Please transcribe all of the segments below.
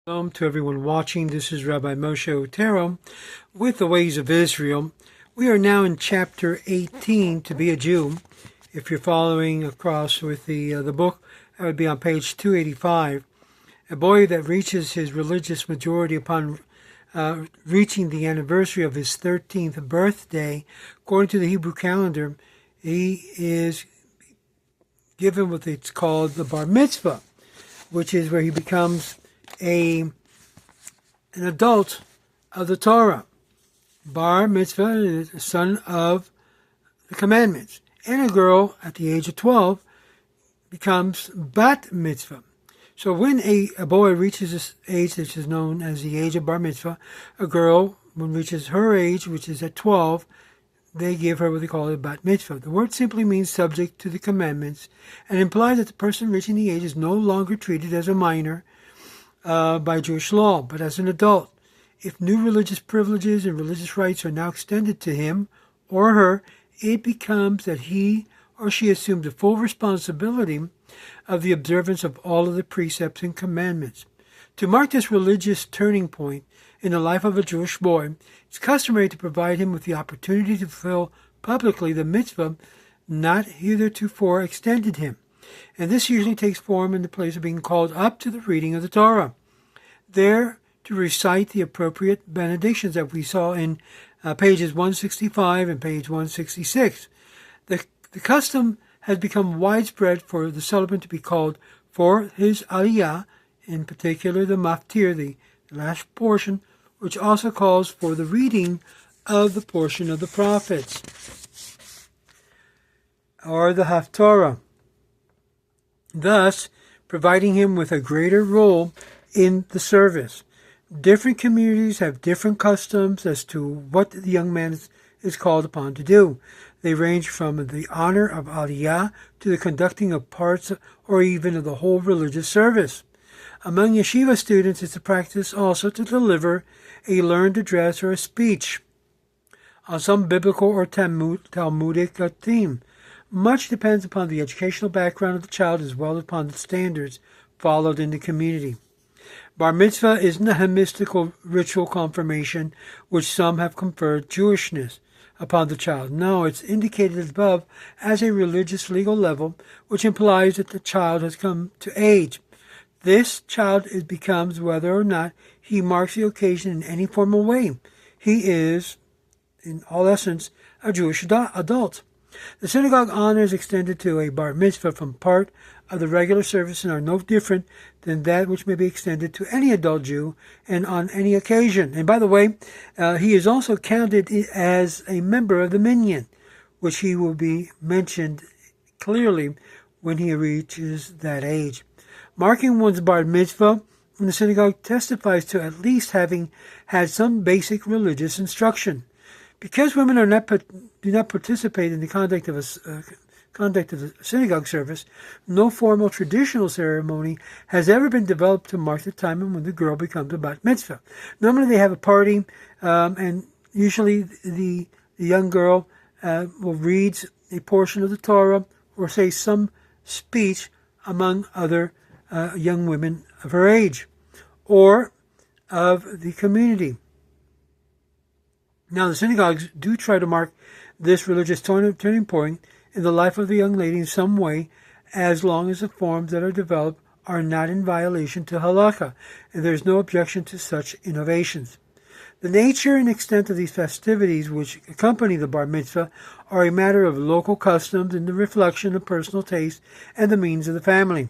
Shalom to everyone watching. This is Rabbi Moshe Otero with the Ways of Israel. We are now in chapter 18, To Be a Jew. If you're following across with the book, that would be on page 285. A boy that reaches his religious majority upon reaching the anniversary of his 13th birthday, according to the Hebrew calendar, he is given what it's called the Bar Mitzvah, which is where he becomes an adult of the Torah. Bar Mitzvah is the son of the commandments. And a girl at the age of 12 becomes Bat Mitzvah. So when a boy reaches this age, which is known as the age of Bar Mitzvah, a girl, when reaches her age, which is at 12, they give her what they call a Bat Mitzvah. The word simply means subject to the commandments and implies that the person reaching the age is no longer treated as a minor by Jewish law, but as an adult. If new religious privileges and religious rights are now extended to him or her, it becomes that he or she assumes the full responsibility of the observance of all of the precepts and commandments. To mark this religious turning point in the life of a Jewish boy, it's customary to provide him with the opportunity to fulfill publicly the mitzvah not heretofore extended him. And this usually takes form in the place of being called up to the reading of the Torah, there to recite the appropriate benedictions that we saw in pages 165 and page 166. The custom has become widespread for the celebrant to be called for his aliyah, in particular the maftir, the last portion, which also calls for the reading of the portion of the prophets, or the haftorah, thus providing him with a greater role in the service. Different communities have different customs as to what the young man is called upon to do. They range from the honor of aliyah to the conducting of parts or even of the whole religious service. Among yeshiva students, it's a practice also to deliver a learned address or a speech on some biblical or Talmudic theme. Much depends upon the educational background of the child as well as upon the standards followed in the community. Bar mitzvah isn't a mystical ritual confirmation which some have conferred Jewishness upon the child. No, it's indicated above as a religious legal level, which implies that the child has come to age. This child becomes, whether or not he marks the occasion in any formal way, he is, in all essence, a Jewish adult. The synagogue honors extended to a bar mitzvah from part of the regular service and are no different than that which may be extended to any adult Jew and on any occasion. And by the way, he is also counted as a member of the minyan, which he will be mentioned clearly when he reaches that age. Marking one's bar mitzvah in the synagogue testifies to at least having had some basic religious instruction. Because women do not participate in the conduct of a synagogue service, no formal traditional ceremony has ever been developed to mark the time when the girl becomes a bat mitzvah. Normally they have a party, and usually the young girl will read a portion of the Torah or say some speech among other young women of her age or of the community. Now, the synagogues do try to mark this religious turning point in the life of the young lady in some way, as long as the forms that are developed are not in violation to halakha, and there is no objection to such innovations. The nature and extent of these festivities which accompany the bar mitzvah are a matter of local customs and the reflection of personal taste and the means of the family.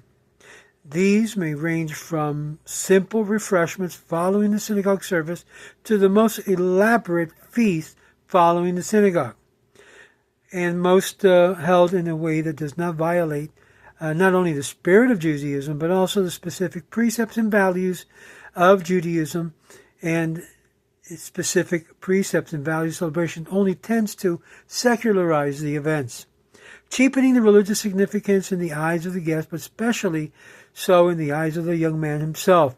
These may range from simple refreshments following the synagogue service to the most elaborate feast following the synagogue, and most held in a way that does not violate not only the spirit of Judaism, but also the specific precepts and values of Judaism, and its specific precepts and values celebration only tends to secularize the events, cheapening the religious significance in the eyes of the guest, but especially so in the eyes of the young man himself.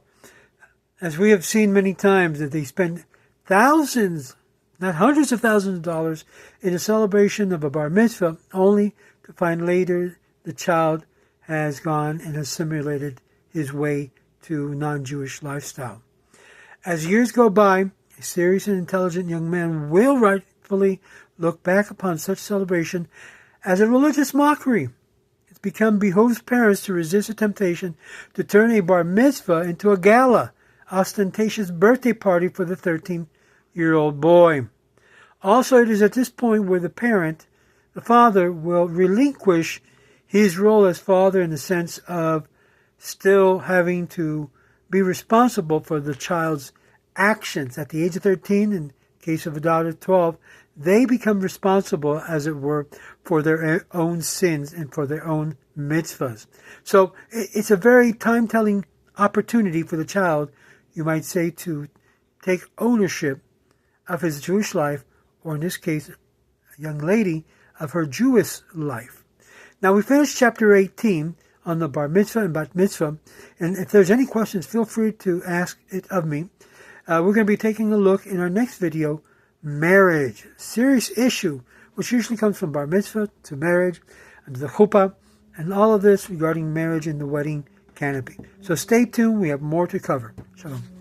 As we have seen many times, that they spend thousands, not hundreds of thousands of dollars in a celebration of a bar mitzvah, only to find later the child has gone and assimilated his way to non-Jewish lifestyle. As years go by, a serious and intelligent young man will rightfully look back upon such celebration as a religious mockery. It's become behooves parents to resist the temptation to turn a bar mitzvah into a gala, ostentatious birthday party for the 13-year-old boy. Also, it is at this point where the father, will relinquish his role as father in the sense of still having to be responsible for the child's actions. At the age of 13, in case of a daughter 12, they become responsible, as it were, for their own sins and for their own mitzvahs. So it's a very time-telling opportunity for the child, you might say, to take ownership of his Jewish life, or in this case, a young lady, of her Jewish life. Now, we finished chapter 18 on the bar mitzvah and bat mitzvah, and if there's any questions, feel free to ask it of me. We're going to be taking a look in our next video, marriage, serious issue, which usually comes from bar mitzvah to marriage and the chuppah, and all of this regarding marriage and the wedding canopy. So stay tuned, we have more to cover. Shalom.